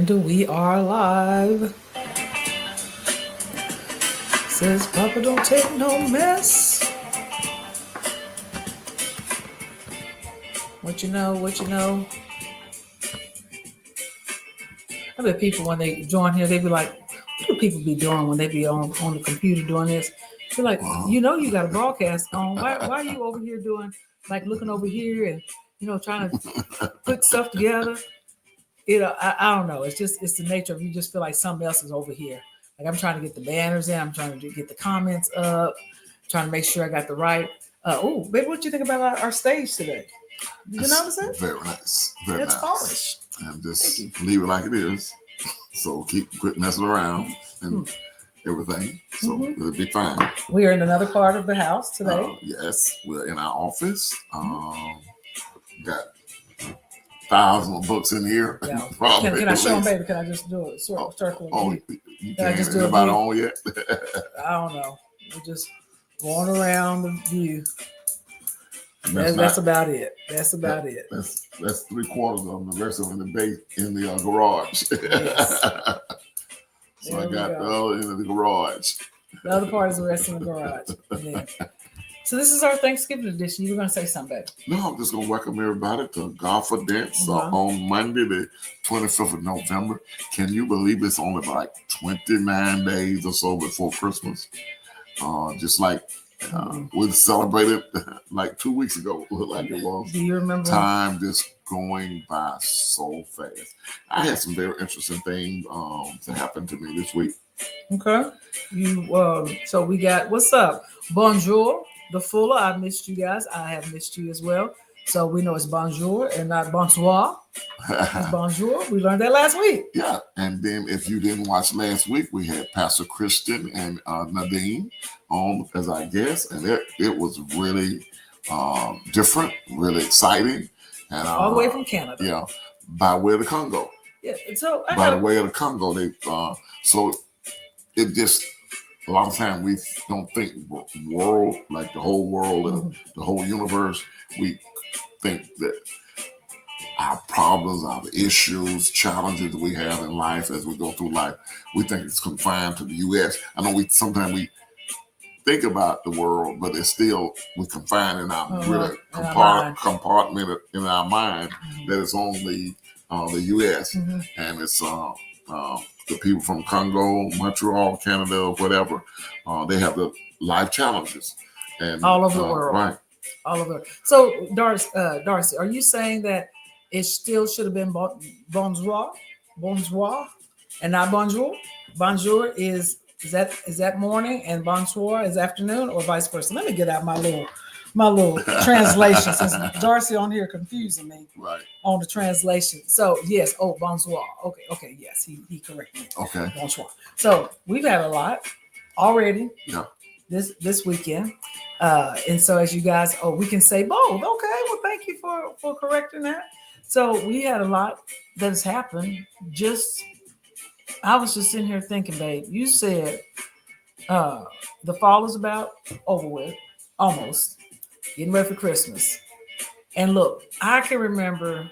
And we are live. Says Papa don't take no mess. What you know. I bet people when they join here, they be like, what do people be doing when they be on the computer doing this? They're like, you got a broadcast on. Why are you over here doing, like looking over here and, trying to put stuff together? I don't know. It's the nature of you just feel like something else is over here. Like I'm trying to get the banners in. I'm trying to get the comments up. Trying to make sure I got the right. Oh, baby, what you think about our stage today? Did you notice it? Very nice. Very it's nice. Polished. And just leave it like it is. So quit messing around and everything. So it'll be fine. We are in another part of the house today. Yes, we're in our office. Got thousands of books in here. Yeah. Can I show them, baby? Can I just do a circle? You can't. Is anybody on yet? I don't know. We're just going around the view. That's about it. That's about it. That's 3/4 of them. The rest of them in the garage. Yes. So I got the other in the garage. The other part is the rest in the garage. So this is our Thanksgiving edition. You were going to say something, baby. No, I'm just going to welcome everybody to GodFidence on Monday, the 25th of November. Can you believe it's only like 29 days or so before Christmas? Just like we celebrated like 2 weeks ago. Like it was. Do you remember? Time just going by so fast. I had some very interesting things to happen to me this week. Okay. So we got, what's up? Bonjour. The Fuller, I missed you guys. I have missed you as well. So we know it's bonjour and not bonsoir. It's bonjour. We learned that last week. Yeah. And then if you didn't watch last week, we had Pastor Christian and Nadine on as our guests. And it was really different, really exciting. And all the way from Canada. Yeah. By way of the Congo. Yeah. So by the way of the Congo, so it just, a lot of times we don't think world, like the whole world and the whole universe. We think that our problems, our issues, challenges that we have in life as we go through life, we think it's confined to the U.S. I know sometimes we think about the world, but it's still, we're confined in our compartment in our mind that it's only the U.S. And it's the people from Congo, Montreal, Canada, whatever, they have the life challenges. And all over the world. Right. All over. So, Darcy, are you saying that it still should have been bonjour, and not bonjour? Bonjour is that morning and bonsoir is afternoon, or vice versa? Let me get out my little translation, since Darcy on here confusing me on the translation. So yes, bonsoir. Okay, yes, he corrected me. Okay, bonsoir. So we've had a lot already. Yeah. This weekend, and so as you guys, we can say both. Okay, well, thank you for correcting that. So we had a lot that has happened. I was just sitting here thinking, babe. You said the fall is about over with, almost. Getting ready for Christmas. And look, I can remember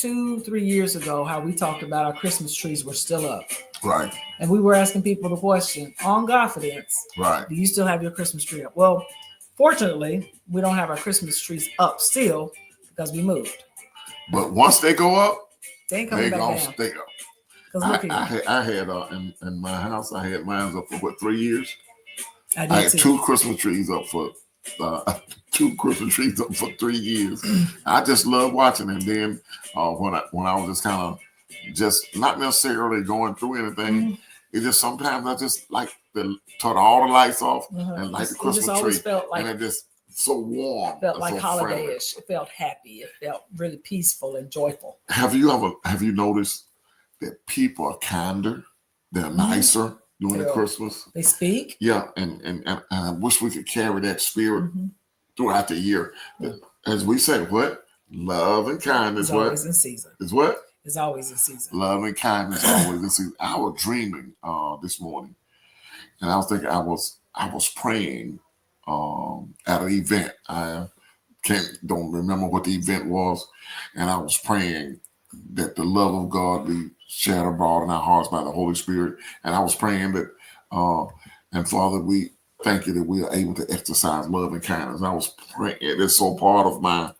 2-3 years ago how we talked about our Christmas trees were still up. Right. And we were asking people the question on GodFidence. Right. Do you still have your Christmas tree up? Well, fortunately, we don't have our Christmas trees up still because we moved. But once they go up, they ain't coming back down. Stay up. I had in my house, I had mine up for 3 years. I had two Christmas trees up for 3 years. I just love watching it. And then when I was just kind of not necessarily going through anything, it just sometimes I just like to turn all the lights off and light the Christmas tree. Felt like, and it just so warm. It felt like so holiday-ish. Friendly. It felt happy. It felt really peaceful and joyful. Have you noticed that people are kinder? They're nicer during the Christmas. They speak. Yeah, and I wish we could carry that spirit throughout the year. As we say, what? Love and kindness. It's always in season. Is what? It's always in season. Love and kindness always in season. I was dreaming this morning, and I was thinking I was praying at an event. I don't remember what the event was, and I was praying that the love of God be shed abroad in our hearts by the Holy Spirit. And I was praying that, and Father, we thank you that we are able to exercise love and kindness. I was praying, it's so part of my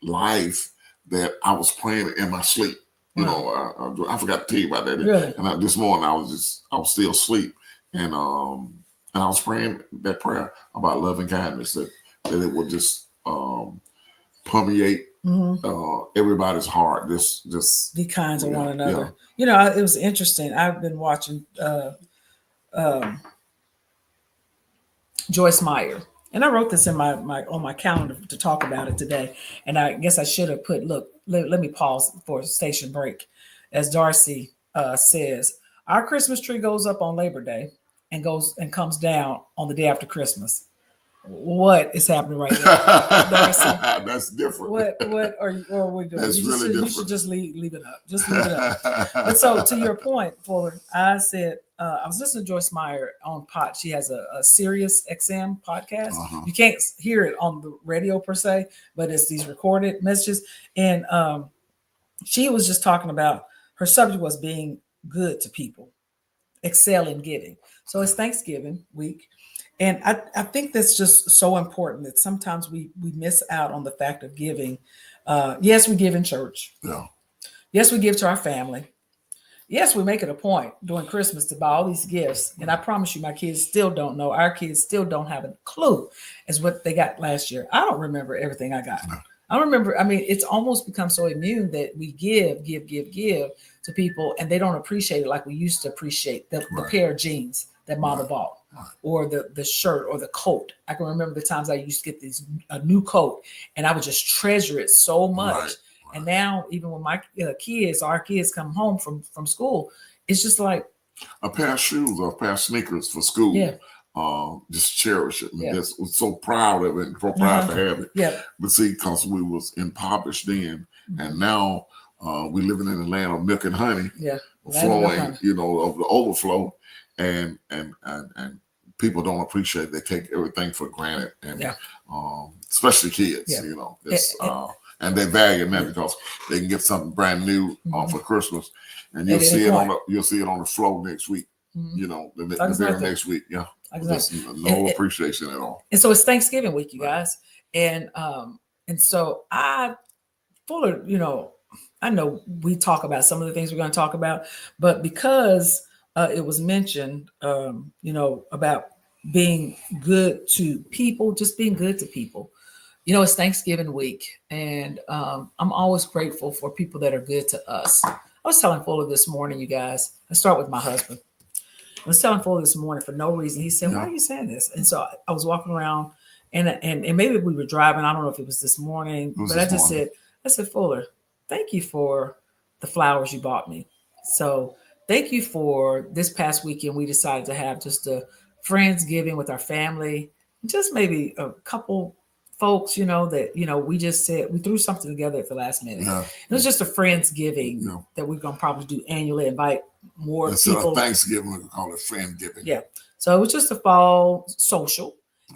life that I was praying in my sleep. You know, I forgot to tell you about that. Really? And this morning I was still asleep, and I was praying that prayer about love and kindness, that it would just permeate everybody's heart. Just be kind to one another. Yeah. You know, it was interesting. I've been watching Joyce Meyer, and I wrote this in my on my calendar to talk about it today. And I guess I should have put, look, let me pause for a station break. As Darcy says, our Christmas tree goes up on Labor Day and comes down on the day after Christmas. What is happening right now, Darcy? That's different. What are we doing? That's really different. You should just leave it up. Just leave it up. But so, to your point, Fuller, I said I was listening to Joyce Meyer on She has a Sirius XM podcast. You can't hear it on the radio per se, but it's these recorded messages. And she was just talking about, her subject was being good to people, excel in giving. So it's Thanksgiving week. And I think that's just so important that sometimes we miss out on the fact of giving. Yes, we give in church. Yeah. Yes, we give to our family. Yes, we make it a point during Christmas to buy all these gifts. And I promise you, my kids still don't know. Our kids still don't have a clue as what they got last year. I don't remember everything I got. I don't remember. I mean, it's almost become so immune that we give to people, and they don't appreciate it like we used to appreciate the pair of jeans that mama bought, or the shirt or the coat. I can remember the times I used to get a new coat, and I would just treasure it so much. And now, even when my our kids come home from school, it's just like a pair of shoes or a pair of sneakers for school. Yeah. Just cherish it. And just was so proud of it and so proud to have it. Yeah. But see, because we was impoverished then, and now we living in the land of milk and honey, flowing, you know, of the overflow, and people don't appreciate. They take everything for granted, and especially kids, you know. And they value that because they can get something brand new for Christmas, and you'll see it on the flow next week. You know, the very next week. Yeah. Exactly. No appreciation at all. And so it's Thanksgiving week, you guys. And so Fuller, you know, I know we talk about some of the things we're going to talk about, but because it was mentioned, you know, about being good to people, just being good to people. You know, it's Thanksgiving week, and I'm always grateful for people that are good to us. I was telling Fuller this morning, you guys, I start with my husband. I was telling Fuller this morning for no reason. He said, why are you saying this? And so I was walking around, and maybe we were driving. I don't know if it was this morning, but I said, Fuller, thank you for the flowers you bought me. So thank you for this past weekend. We decided to have just a Friendsgiving with our family, just maybe a couple folks, you know, that, you know, we just said, we threw something together at the last minute. Yeah. It was just a Friendsgiving that we're going to probably do annually, invite more people. Thanksgiving, we call it Friendsgiving. Yeah. So it was just a fall social,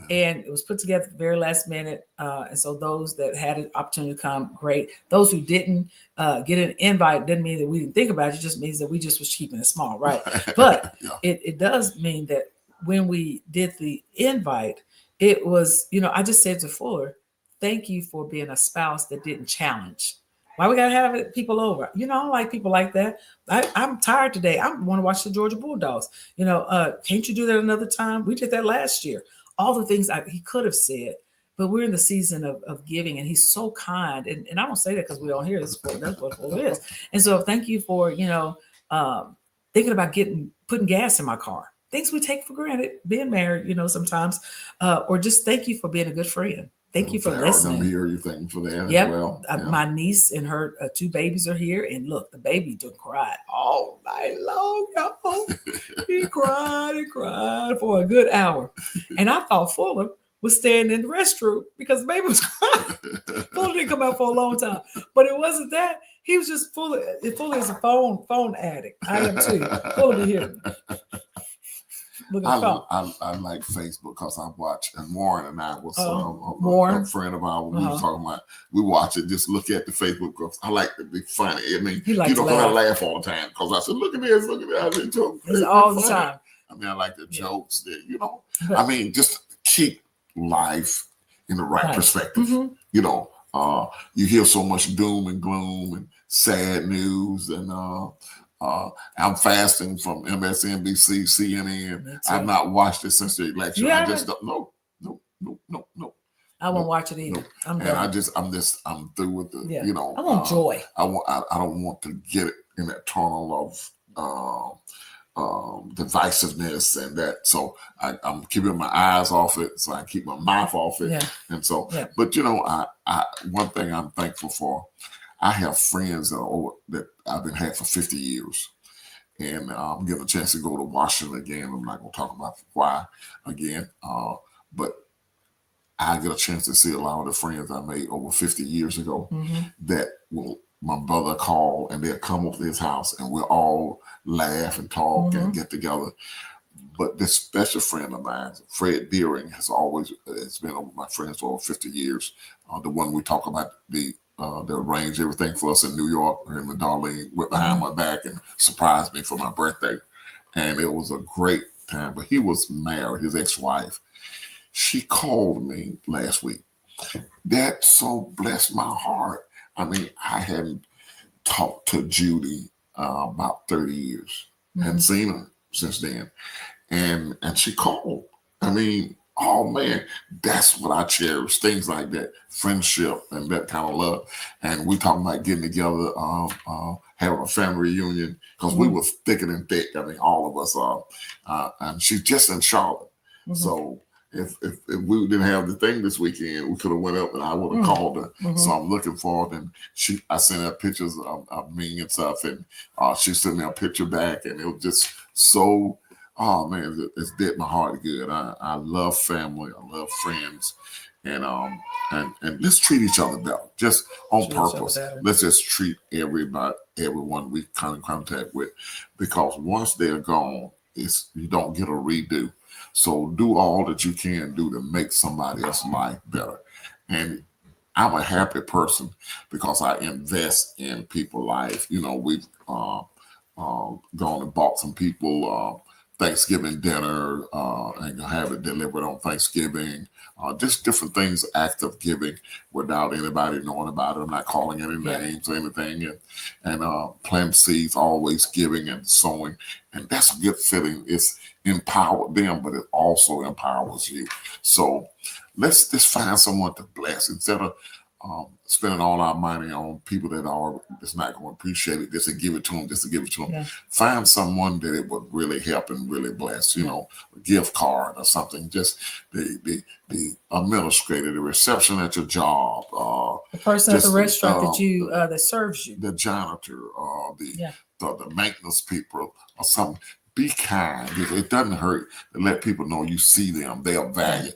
and it was put together at the very last minute. And so those that had an opportunity to come, great. Those who didn't get an invite didn't mean that we didn't think about it. It just means that we just was keeping it small, right? But it does mean that when we did the invite, it was, you know, I just said to Fuller, thank you for being a spouse that didn't challenge. Why we got to have people over? You know, I don't like people like that. I'm tired today. I want to watch the Georgia Bulldogs. You know, can't you do that another time? We did that last year. All the things he could have said, but we're in the season of giving, and he's so kind. And I don't say that because we don't hear this. That's what it is. And so thank you for, you know, thinking about putting gas in my car. Things we take for granted, being married, you know, sometimes, or just thank you for being a good friend. Thank you for listening. You thank you for that as well. My niece and her 2 babies are here, and look, the baby just cried all night long, y'all. He cried and cried for a good hour, and I thought Fuller was staying in the restroom because the baby was crying. Fuller didn't come out for a long time, but it wasn't that. He was just Fuller is a phone addict. I am too. Fuller be here. Look at the phone. I like Facebook because I watch, and Warren and I was Warren, a friend of ours. We were talking about, we watch it, just look at the Facebook because I like to be funny. I mean, you like because I laugh all the time because I said, look at this, look at that. It's all the time. I mean, I like the jokes that, I mean, just keep life in the right perspective. You hear so much doom and gloom and sad news, and I'm fasting from MSNBC, CNN. I've not watched it since the election. I just don't. No. I won't watch it either. I'm done. I'm through with the. I want joy. I don't want to get in that tunnel of divisiveness and that. So I'm keeping my eyes off it. So I keep my mouth off it. Yeah. And so, but I one thing I'm thankful for. I have friends that I've been had for 50 years. And I'm getting a chance to go to Washington again. I'm not going to talk about why again. But I get a chance to see a lot of the friends I made over 50 years ago that my brother call and they'll come over to his house and we'll all laugh and talk and get together. But this special friend of mine, Fred Deering, has been over my friends for over 50 years. The one we talk about, they arranged everything for us in New York. Him and Darlene went behind my back and surprised me for my birthday. And it was a great time. But he was married, his ex-wife. She called me last week. That so blessed my heart. I mean, I hadn't talked to Judy about 30 years. Hadn't seen her since then. And she called. I mean, oh man, that's what I cherish. Things like that, friendship and that kind of love. And we talking about getting together, having a family reunion because we were thicker than thick. I mean, all of us are. And she's just in Charlotte. So if we didn't have the thing this weekend, we could have went up and I would have called her. So I'm looking forward. And I sent her pictures of me and stuff, and she sent me a picture back, and it was just so. Oh man, it's did my heart good. I love family. I love friends, and let's treat each other better, just on purpose. Let's just treat everyone we come in contact with, because once they're gone, you don't get a redo. So do all that you can do to make somebody else's life better. And I'm a happy person because I invest in people's life. We've gone and bought some people Thanksgiving dinner and have it delivered on Thanksgiving. Just different things, act of giving without anybody knowing about it. I'm not calling any names or anything. And plant seeds, always giving and sowing. And that's a good feeling. It's empowered them, but it also empowers you. So let's just find someone to bless instead of spending all our money on people that's not going to appreciate it, just to give it to them, Yeah. Find someone that it would really help and really bless, a gift card or something, just the administrator, the reception at your job. The person at the restaurant that serves you. The janitor, the maintenance people or something. Be kind. It doesn't hurt to let people know you see them. They are valued.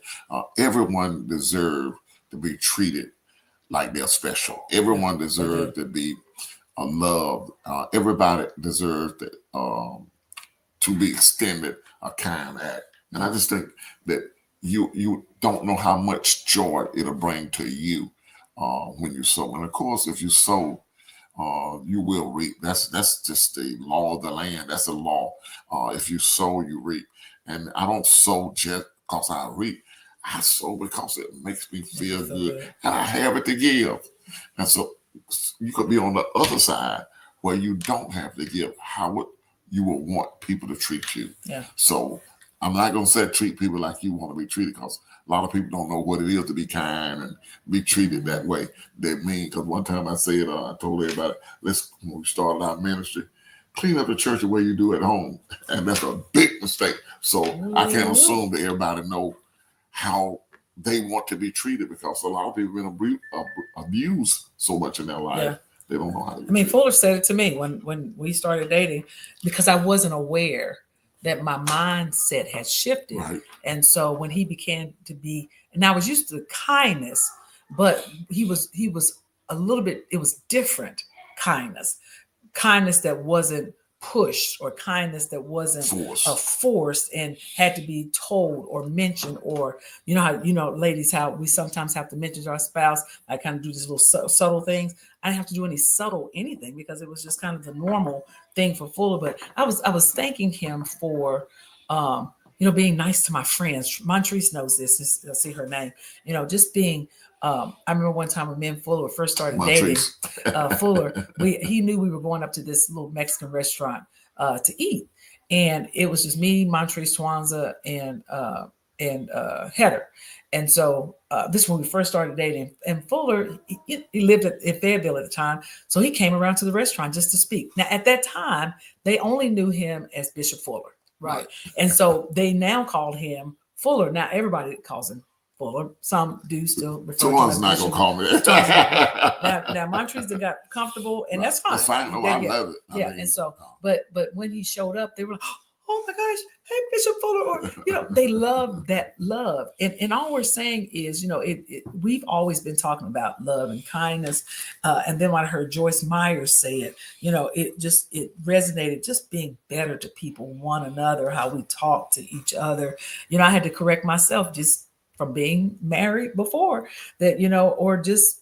Everyone deserves to be treated like they're special. Everyone deserves to be loved. Everybody deserves to be extended a kind act. And I just think that you don't know how much joy it'll bring to you when you sow. And of course, if you sow, you will reap. That's just the law of the land. That's the law. If you sow, you reap. And I don't sow just because I reap. I sow because it makes me feel good, and I have it to give. And so you could be on the other side where you don't have to give. How you would want people to treat you? Yeah. So I'm not going to say treat people like you want to be treated, because a lot of people don't know what it is to be kind and be treated that way. They mean, because one time I said, I told everybody, when we started our ministry, clean up the church the way you do at home. And that's a big mistake. So I can't assume that everybody know how they want to be treated, because a lot of people have been abused so much in their life. Yeah. They don't know how to be treated. Fuller said it to me when we started dating, because I wasn't aware that my mindset had shifted. Right. And so when he began to be, and I was used to kindness, but he was a little bit, it was different kindness that wasn't pushed, or kindness that wasn't Force. forced and had to be told or mentioned, or you know how ladies, how we sometimes have to mention to our spouse. I kind of do these little subtle things. I didn't have to do any subtle anything because it was just kind of the normal thing for Fuller. But I was thanking him for being nice to my friends. Montrese knows this. You'll see her name. Just being. I remember one time when me and Fuller first started dating. Fuller, he knew we were going up to this little Mexican restaurant to eat, and it was just me, Montrese, Twanza, and Heather. And so this is when we first started dating. And Fuller, he lived in Fayetteville at the time, so he came around to the restaurant just to speak. Now, at that time, they only knew him as Bishop Fuller, right? And so they now called him Fuller. Now everybody calls him Fuller. Some do still refer to him. Someone's not gonna call me that. now Montrese got comfortable, and that's fine. That's fine. No, I love it. I mean, and so, but when he showed up, they were like, "Oh my gosh, hey Bishop Fuller!" Or they love that love, and all we're saying is, we've always been talking about love and kindness, and then when I heard Joyce Myers say it, it resonated. Just being better to people, one another, how we talk to each other. I had to correct myself just from being married before that, or just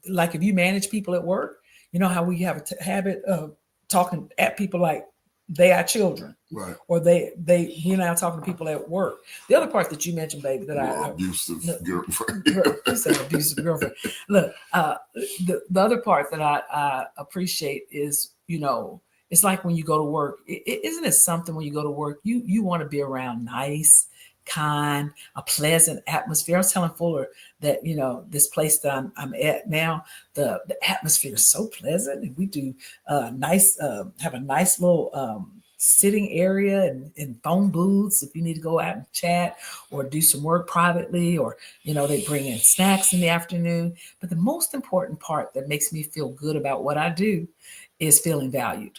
like if you manage people at work, how we have a habit of talking at people like they are children, right? Or we now talking to people at work. The other part that you mentioned, baby, that abusive girlfriend. You said abusive girlfriend. Look, the other part that I appreciate is, it's like when you go to work, isn't it something when you go to work, you want to be around nice, kind, a pleasant atmosphere. I was telling Fuller that, this place that I'm at now, the atmosphere is so pleasant, and we do have a nice little sitting area and phone booths if you need to go out and chat or do some work privately, or, they bring in snacks in the afternoon. But the most important part that makes me feel good about what I do is feeling valued.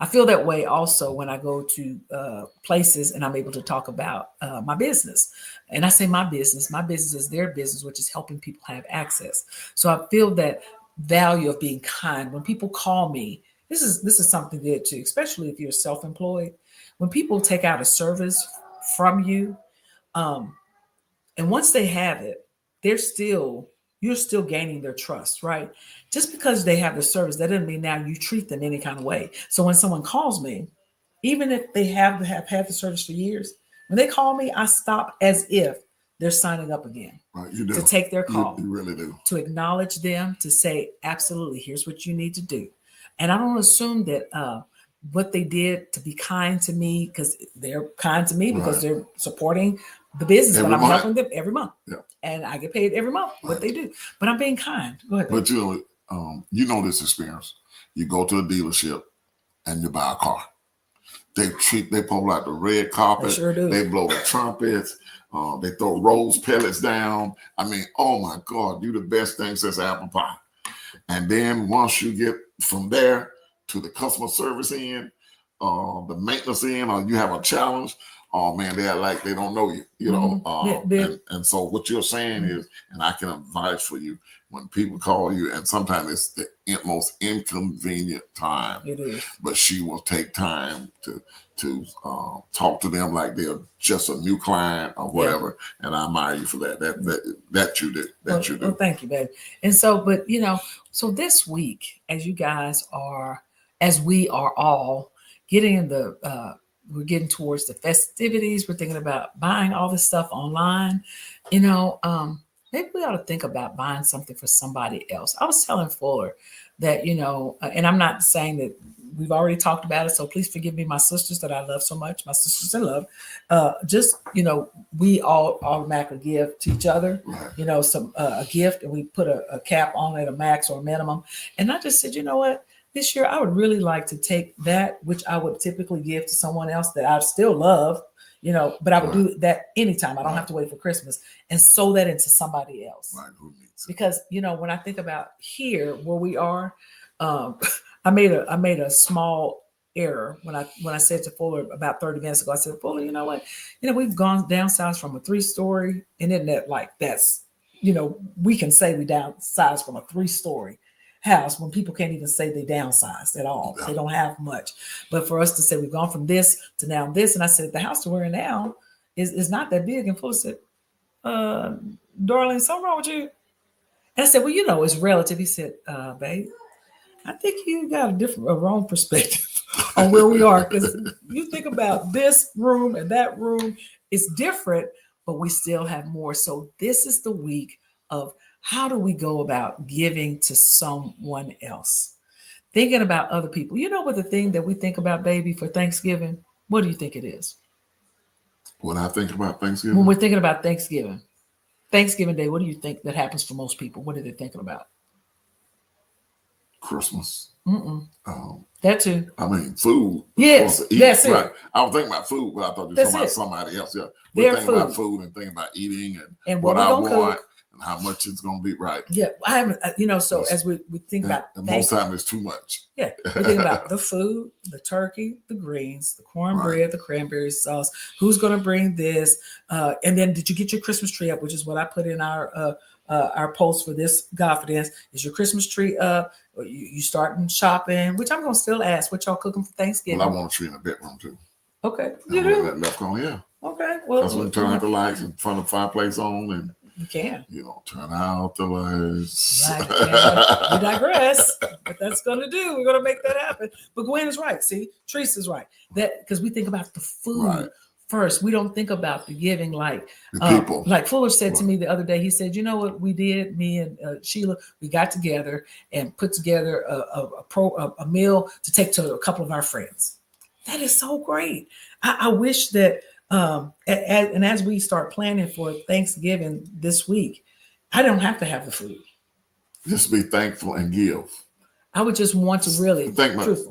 I feel that way also when I go to places and I'm able to talk about my business. And I say my business is their business, which is helping people have access. So I feel that value of being kind. When people call me, this is something good too, especially if you're self-employed. When people take out a service from you, and once they have it, you're still gaining their trust, right? Just because they have the service, that doesn't mean now you treat them any kind of way. So when someone calls me, even if they have had the service for years, when they call me, I stop as if they're signing up again. Right, you do. To take their call. You really do. To acknowledge them, to say, absolutely, here's what you need to do. And I don't assume that what they did to be kind to me, because they're kind to me because they're supporting the business, but I'm helping them every month. Yeah. And I get paid every month what they do. But I'm being kind. Go ahead. But you know this experience. You go to a dealership and you buy a car. They pull out the red carpet. They sure do. They blow the trumpets. They throw rose pellets down. I mean, oh my God, you the best thing since apple pie. And then once you get from there to the customer service end, the maintenance end, or you have a challenge, oh man, they're like they don't know you, and so what you're saying is, and I can advise for you, when people call you, and sometimes it's the most inconvenient time, it is, but she will take time to talk to them like they're just a new client or whatever, and I admire you for that. That you do. You do. Well, thank you, babe. And so, but so this week, as we are all getting in we're getting towards the festivities. We're thinking about buying all this stuff online. Maybe we ought to think about buying something for somebody else. I was telling Fuller that, and I'm not saying that we've already talked about it, so please forgive me, my sisters that I love so much, my sisters in love. We all automatically give to each other, some a gift, and we put a cap on it, a max or a minimum. And I just said, you know what? This year, I would really like to take that, which I would typically give to someone else that I still love, but I would do that anytime. I don't have to wait for Christmas, and sow that into somebody else. Right. Who needs it? Because, when I think about here where we are, I made a small error when I said to Fuller about 30 minutes ago. I said, Fuller, you know what? We've gone downsized from a 3-story, and isn't that like that's, we can say we downsized from a 3-story. house when people can't even say they downsized at all. Yeah. They don't have much. But for us to say we've gone from this to now this, and I said the house that we're in now is not that big. And Fuller said, "Darling, something wrong with you?" And I said, "Well, you know, it's relative." He said, "Babe, I think you got a wrong perspective on where we are, because you think about this room and that room, it's different, but we still have more." So this is the week of how do we go about giving to someone else, thinking about other people. You know what the thing that we think about, baby, for Thanksgiving? What do you think it is? When I think about Thanksgiving, When we're thinking about Thanksgiving Day, what do you think that happens for most people? What are they thinking about? Christmas. That too. I mean, food. Yes, that's it. Right. I was thinking about food, but I thought you were talking about somebody else. Yeah, we're thinking about food and thinking about eating and what I want cook. And how much it's going to be. Right. Yeah, I haven't. So as we think about, most time it's too much. Yeah, we think about the food, the turkey, the greens, the cornbread, the cranberry sauce. Who's going to bring this? And then, did you get your Christmas tree up? Which is what I put in our post for this GodFidence. Is your Christmas tree up? Or you starting shopping? Which I'm going to still ask. What y'all cooking for Thanksgiving? Well, I want a tree in the bedroom too. Okay, you do. That left on, yeah. Okay, well, that's when we turn out the lights in front of the fireplace on, and you can. Turn out the lights. We digress, but that's going to do. We're going to make that happen. But Gwen is right. See, Teresa's right. That because we think about the food first. We don't think about the giving, like the people. Like Fuller said to me the other day. He said, "You know what we did? Me and Sheila, we got together and put together a meal to take to a couple of our friends." That is so great. I wish that. And as we start planning for Thanksgiving this week, I don't have to have the food. Just be thankful and give. I would just want to really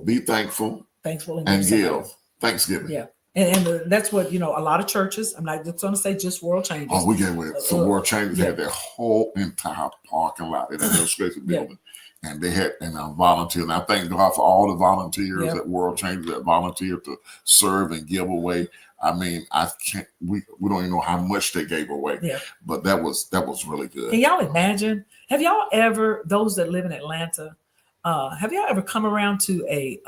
be thankful and give. Thanksgiving. Yeah. And that's what, a lot of churches, I'm not just going to say just World Changers. Oh, we gave away some World Changers had their whole entire parking lot in the administration building. And they had volunteers. And I thank God for all the volunteers at World Changers that volunteered to serve and give away. I mean, we don't even know how much they gave away. Yeah. But that was really good. Can y'all imagine? Have y'all ever, those that live in Atlanta, have y'all ever come around to a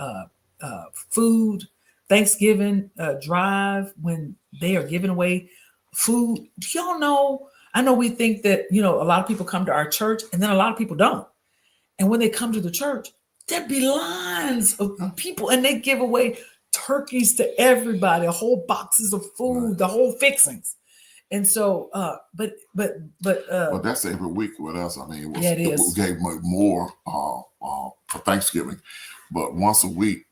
food Thanksgiving drive when they are giving away food? Do y'all know? I know we think that, a lot of people come to our church and then a lot of people don't. And when they come to the church, there'd be lines of people and they give away turkeys to everybody, whole boxes of food, the whole fixings. And so, but that's every week with us. I mean, it is. We gave more for Thanksgiving, but once a week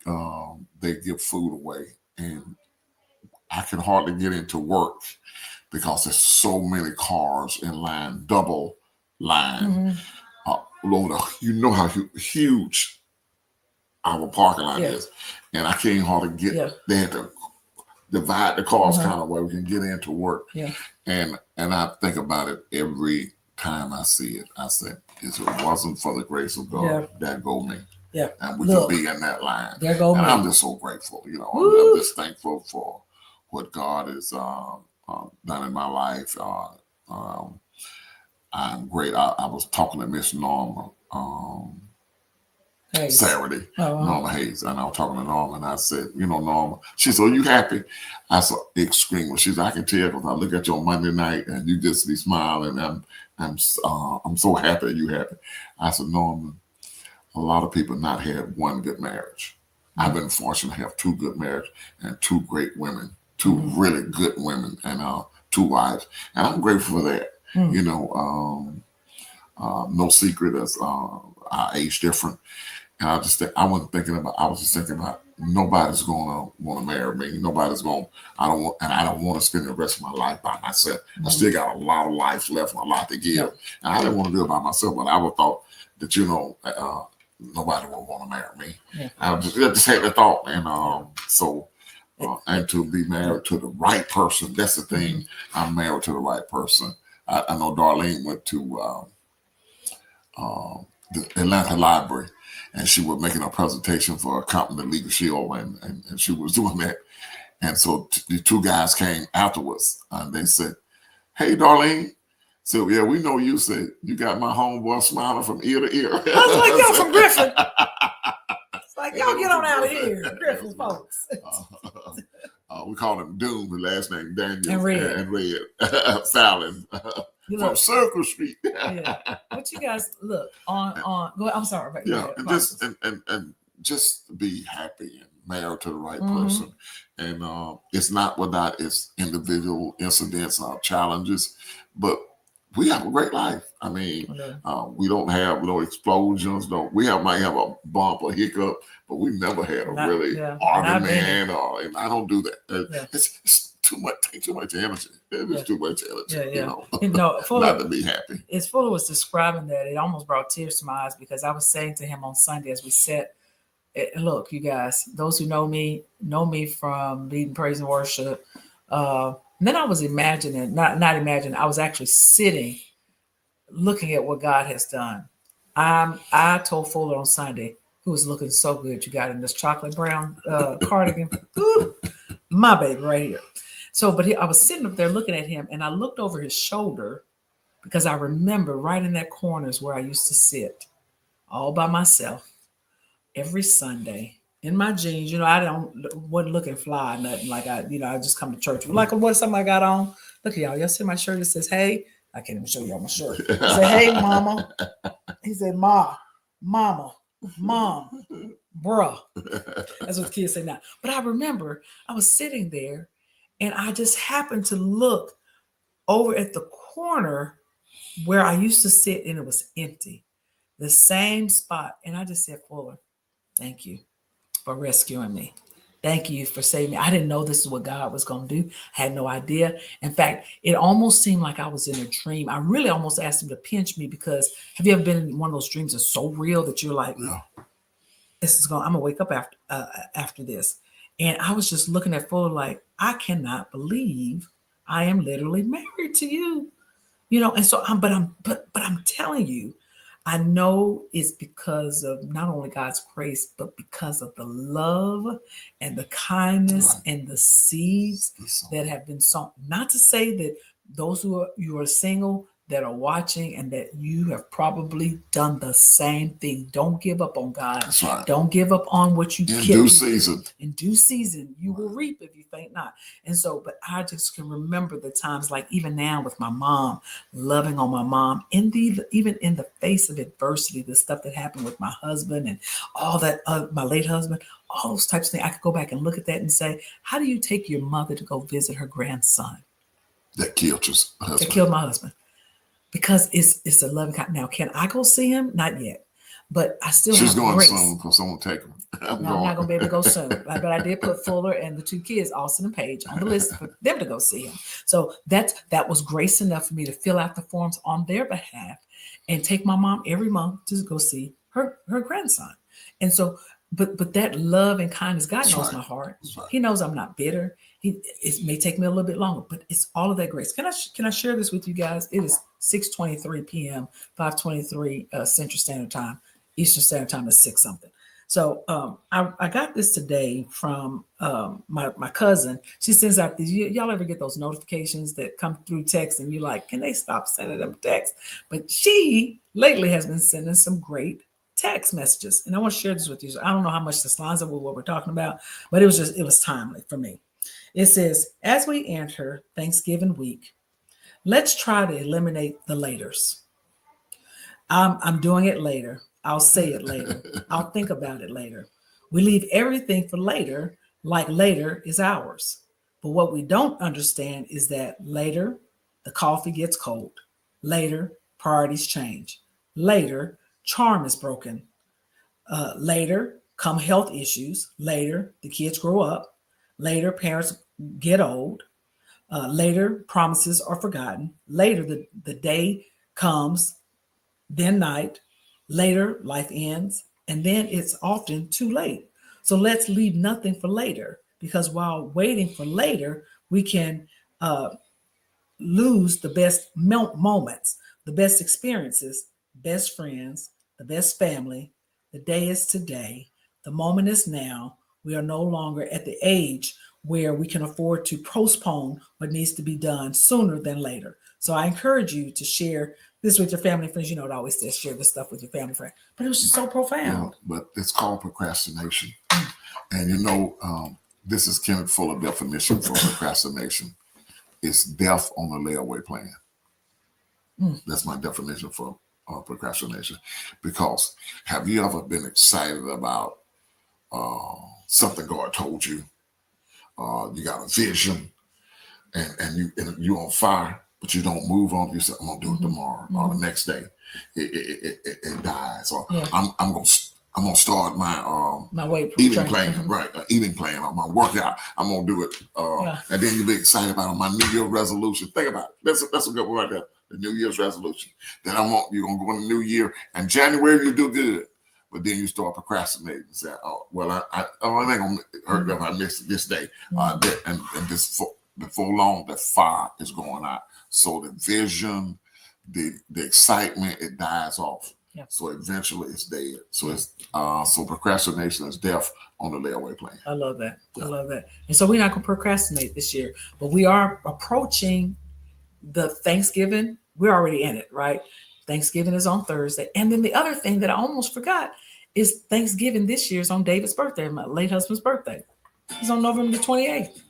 they give food away, and I can hardly get into work because there's so many cars in line, double line. You know how huge our parking lot is, and I can't hardly get. They had to divide the cars kind of way we can get into work. Yeah, and I think about it every time I see it. I said, if it wasn't for the grace of God, there go me. Yeah, and we could be in that line. There go me. I'm just so grateful. I'm just thankful for what God has done in my life. I'm great. I was talking to Miss Norma Saturday, Norma Hayes, and I was talking to Norma, and I said, Norma, she said, "Are you happy?" I said, extremely. She said, "I can tell because I look at you on Monday night and you just be smiling. I'm so happy you're happy." I said, "Norma, a lot of people not had one good marriage. I've been fortunate to have two good marriages and two great women, two really good women, and two wives, and I'm grateful for that." No secret as our age different. And I was just thinking about nobody's gonna want to marry me. I don't want to spend the rest of my life by myself. I still got a lot of life left and a lot to give. And I didn't want to do it by myself, but I would thought that, nobody would want to marry me. Yeah. I just had the thought. And and to be married to the right person, that's the thing. I'm married to the right person. I know Darlene went to the Atlanta Library, and she was making a presentation for a company, Legal Shield, and she was doing that. And so the two guys came afterwards, and they said, "Hey, Darlene, So yeah, we know you said you got my homeboy smiling from ear to ear. I was like, yo, from Griffin. It's like, y'all get on out of here, Griffin folks. We call him Doom, the last name Daniel And Red. and Red Fallon from Circle Street. Yeah. What you guys look on? Go. I'm sorry, but yeah, and just be happy and married to the right person. And it's not without its individual incidents or challenges, but we have a great life. I mean, we don't have no explosions. Might have a bump or hiccup, but we never had a really argument. And I don't do that. It's too much. Take too much energy. It's too much energy. You know, not to be happy. As Fuller was describing that, it almost brought tears to my eyes because I was saying to him on Sunday as we sat. Look, you guys, those who know me from leading praise and worship. Then I was imagining, not imagining, I was actually sitting, looking at what God has done. I told Fuller on Sunday, who was looking so good, you got in this chocolate brown cardigan, ooh, my baby right here. So, I was sitting up there looking at him, and I looked over his shoulder because I remember right in that corner is where I used to sit, all by myself. Every Sunday in my jeans, I wasn't looking fly, nothing like I just come to church. Like what something I got on. Look at y'all see my shirt. It says, "Hey," I can't even show y'all my shirt. He said, "Hey, mama." He said, mama, mom, bruh. That's what the kids say now. But I remember I was sitting there and I just happened to look over at the corner where I used to sit and it was empty. The same spot. And I just said, Fuller, thank you for rescuing me. Thank you for saving me. I didn't know this is what God was going to do. I had no idea. In fact, it almost seemed like I was in a dream. I really almost asked him to pinch me because have you ever been in one of those dreams that's so real that you're like, I'm going to wake up after this. And I was just looking at Fuller like, I cannot believe I am literally married to you. And so I'm telling you, I know it's because of not only God's grace, but because of the love and the kindness and the seeds that have been sown. Not to say that those you are single that are watching and that you have probably done the same thing. Don't give up on God. That's right. Don't give up on what you in due season. In due season, you will reap if you faint not. And so, but I just can remember the times, like even now with my mom, loving on my mom, even in the face of adversity, the stuff that happened with my husband and all that, my late husband, all those types of things. I could go back and look at that and say, how do you take your mother to go visit her grandson? That killed your husband. That killed my husband. Because it's a loving kind. Now, can I go see him? Not yet. But I still She's have going grace. soon because someone take her. I'm not going to be able to go soon. But I did put Fuller and the two kids, Austin and Paige, on the list for them to go see him. So that was grace enough for me to fill out the forms on their behalf and take my mom every month to go see her grandson. And so, but that love and kindness, God knows my heart. Right. He knows I'm not bitter. It may take me a little bit longer, but it's all of that grace. Can I share this with you guys? It is 6:23 p.m., 5:23 Central Standard Time. Eastern Standard Time is 6 something. So I got this today from my cousin. She sends out these. Y'all ever get those notifications that come through text and you're like, can they stop sending them text? But she lately has been sending some great text messages. And I want to share this with you. So I don't know how much this lines up with what we're talking about, but it was timely for me. It says, as we enter Thanksgiving week, let's try to eliminate the laters. I'm doing it later. I'll say it later. I'll think about it later. We leave everything for later, like later is ours. But what we don't understand is that later, the coffee gets cold. Later, priorities change. Later, charm is broken. Later, come health issues. Later, the kids grow up. Later, parents get old. Later, promises are forgotten. Later, the day comes, then night. Later, life ends, and then it's often too late. So let's leave nothing for later, because while waiting for later, we can lose the best moments, the best experiences, best friends, the best family. The day is today. The moment is now. We are no longer at the age where we can afford to postpone what needs to be done sooner than later. So I encourage you to share this with your family and friends. You know, it always says share this stuff with your family and friends. But it was just so profound. But it's called procrastination. And you know, this is Kenneth Fuller definition for procrastination. It's death on a layaway plan. That's my definition for procrastination. Because have you ever been excited about something God told you? You got a vision, and you're on fire, but you don't move on. You say, "I'm gonna do it tomorrow," or the next day, it dies. Or I'm gonna start my weight eating plan, right? Eating plan or my workout. I'm gonna do it, and then you be excited about my New Year resolution. Think about it. That's a good one right there. The New Year's resolution. Then you're gonna go in the new year, and January you do good. But then you start procrastinating and say, "Oh, well, I ain't gonna hurt if I miss this day." And before long, the fire is going out. So the vision, the excitement, it dies off. Yeah. So eventually, it's dead. So it's so procrastination is death on the layaway plan. I love that. Yeah. I love that. And so we're not gonna procrastinate this year, but we are approaching the Thanksgiving. We're already in it, right? Thanksgiving is on Thursday. And then the other thing that I almost forgot is Thanksgiving this year is on David's birthday, my late husband's birthday. He's on November the 28th.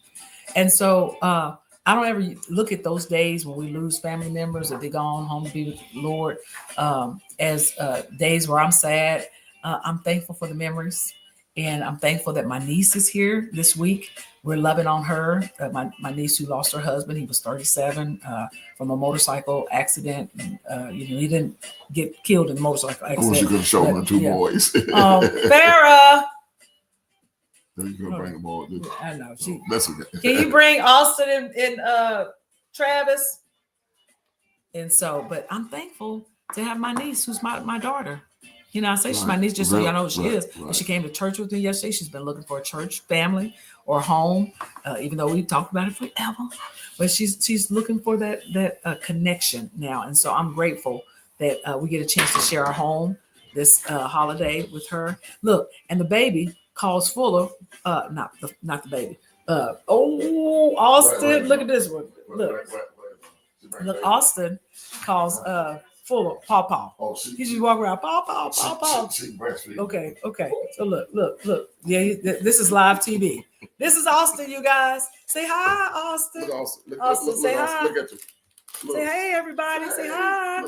And so I don't ever look at those days when we lose family members or they gone home to be with the Lord as days where I'm sad. I'm thankful for the memories. And I'm thankful that my niece is here this week. We're loving on her. My niece who lost her husband. He was 37 from a motorcycle accident. He didn't get killed in a motorcycle accident. I was you going to show them the two boys. Farrah. You going to bring them all. I know. That's okay. Can you bring Austin and Travis? And so, but I'm thankful to have my niece who's my daughter. You know, I say she's my niece just so y'all know who she is. And she came to church with me yesterday. She's been looking for a church family or home, even though we've talked about it forever. But she's looking for that connection now. And so I'm grateful that we get a chance to share our home this holiday with her. Look, and the baby calls Fuller, not the baby. Austin, look at this one. Look, Austin calls Fuller, Paw. He just walk around, Paw. Okay. So look. Yeah, this is live TV. This is Austin, you guys. Say hi, Austin. Austin, say hi. Look at you. Say hey, everybody. Say hi.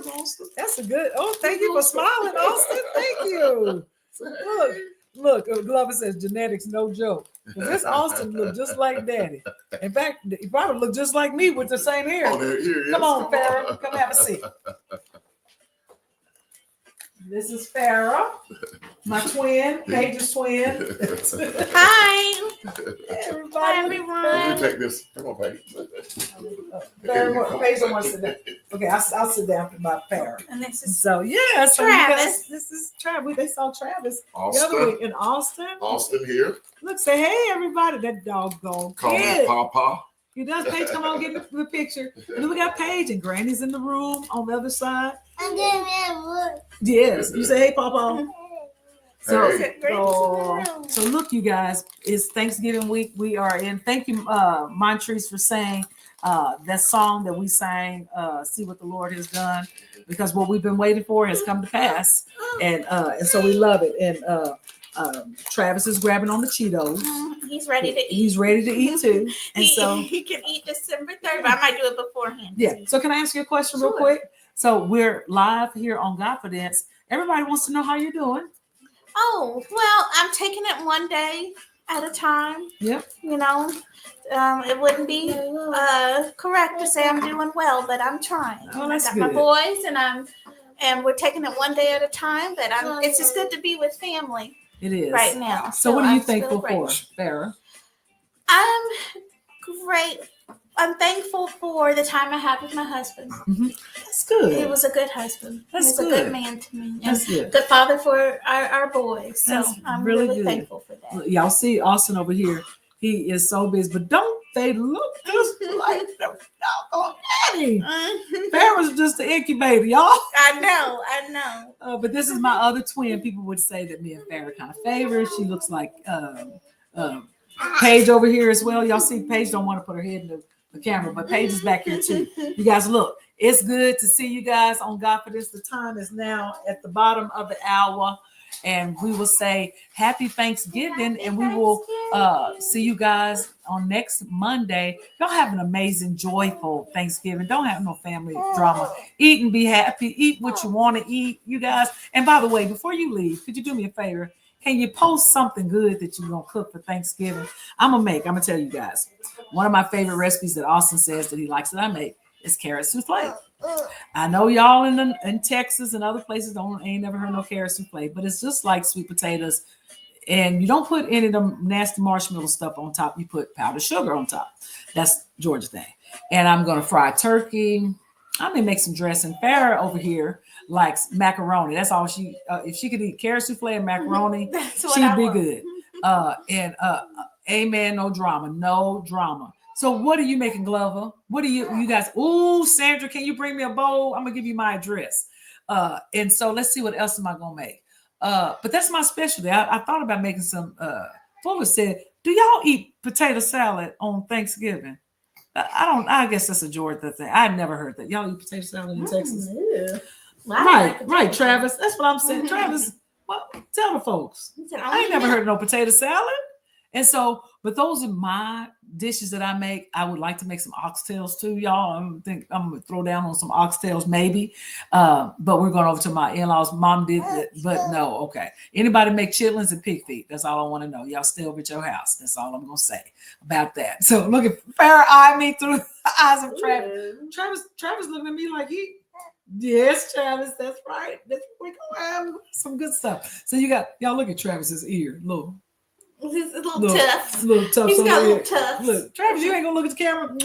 That's a good. Oh, thank you for smiling, Austin. Thank you. Look. Glover says genetics, no joke. This Austin look just like Daddy. In fact, he probably look just like me with the same hair. Come on, Farrah. Come have a seat. This is Farrah, my twin, Paige's twin. Hi. Everybody. Hi, everyone. You take this. Come on, Paige. Paige don't want to sit down. Okay, I'll sit down for my Farrah. And this is So yeah, so Travis. This is Travis. They saw Travis Austin. the other week in Austin. Austin here. Look, say hey, everybody. That doggone Call me kid. Papa. He does. Paige, come on, get the picture. And then we got Paige and Granny's in the room on the other side. Yes, you say hey, Papa. So, Hey. so look, you guys, it's Thanksgiving week. We are in. Thank you, Montrese, for saying that song that we sang, See What the Lord Has Done, because what we've been waiting for has come to pass. And so we love it. And Travis is grabbing on the Cheetos. He's ready to eat. He's ready to eat too. And so he can eat December 3rd, but I might do it beforehand. yeah. So can I ask you a question real quick? So we're live here on GodFidence. Everybody wants to know how you're doing. Oh, well, I'm taking it one day at a time. Yep. You know, it wouldn't be correct to say I'm doing well, but I'm trying. Oh, that's I got good. my boys, and we're taking it one day at a time. But it's just good to be with family It is right now. So what are you I'm really thankful for, grateful. Farrah? I'm great. I'm thankful for the time I had with my husband. That's good. He was a good husband. That's he was a good. good man to me. That's good. Good father for our boys. So That's I'm really really good. thankful for that. Y'all see Austin over here. He is so busy, but don't they look just like the doggone daddy? Farrah's just the incubator, y'all. I know. But this is my other twin. People would say that me and Farrah kind of favor. She looks like Paige over here as well. Y'all see Paige don't want to put her head in the camera, but Paige is back here too. You guys look. It's good to see you guys on GodFidence. The time is now at the bottom of the hour, and we will say happy Thanksgiving, and we will see you guys on next Monday. Y'all have an amazing, joyful Thanksgiving. Don't have no family drama. Eat and be happy. Eat what you want to eat, you guys. And by the way, before you leave, could you do me a favor? Can you post something good that you're going to cook for Thanksgiving? I'm going to tell you guys. One of my favorite recipes that Austin says that he likes that I make is carrot souffle. I know y'all in Texas and other places ain't never heard no carrot souffle, but it's just like sweet potatoes. And you don't put any of them nasty marshmallow stuff on top. You put powdered sugar on top. That's Georgia thing. And I'm going to fry turkey. I'm going to make some dressing. Farrah over here likes macaroni. That's all she, if she could eat carrot souffle and macaroni, she'd be good. Amen. No drama. So what are you making, Glover? What are you guys? Ooh, Sandra, can you bring me a bowl? I'm going to give you my address. And so let's see what else am I going to make. But that's my specialty. I thought about making some, Fuller said, do y'all eat potato salad on Thanksgiving? I guess that's a Georgia thing. I've never heard that. Y'all eat potato salad in Texas? Yeah. Right, Travis. That's what I'm saying. Travis, well, tell the folks. I ain't never heard of no potato salad. And so, but those are my dishes that I make. I would like to make some oxtails too, y'all. I'm gonna throw down on some oxtails maybe. But we're going over to my in-laws. Mom did that, but no, okay. Anybody make chitlins and pig feet? That's all I want to know. Y'all stay over at your house. That's all I'm gonna say about that. So look at Farrah eye me through the eyes of Travis. Travis looking at me like yes, Travis, that's right. We're gonna have some good stuff. So y'all look at Travis's ear. Look. He's a little tough. He's got a little tough. Look, Travis, you ain't gonna look at the camera with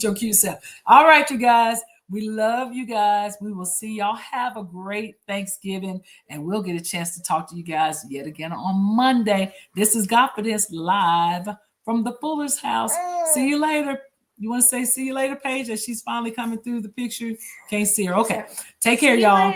your cute self. All right, you guys. We love you guys. We will see y'all. Have a great Thanksgiving, and we'll get a chance to talk to you guys yet again on Monday. This is GodFidence live from the Fuller's house. See you later. You want to say see you later, Paige, as she's finally coming through the picture? Can't see her. Okay. Take care, y'all.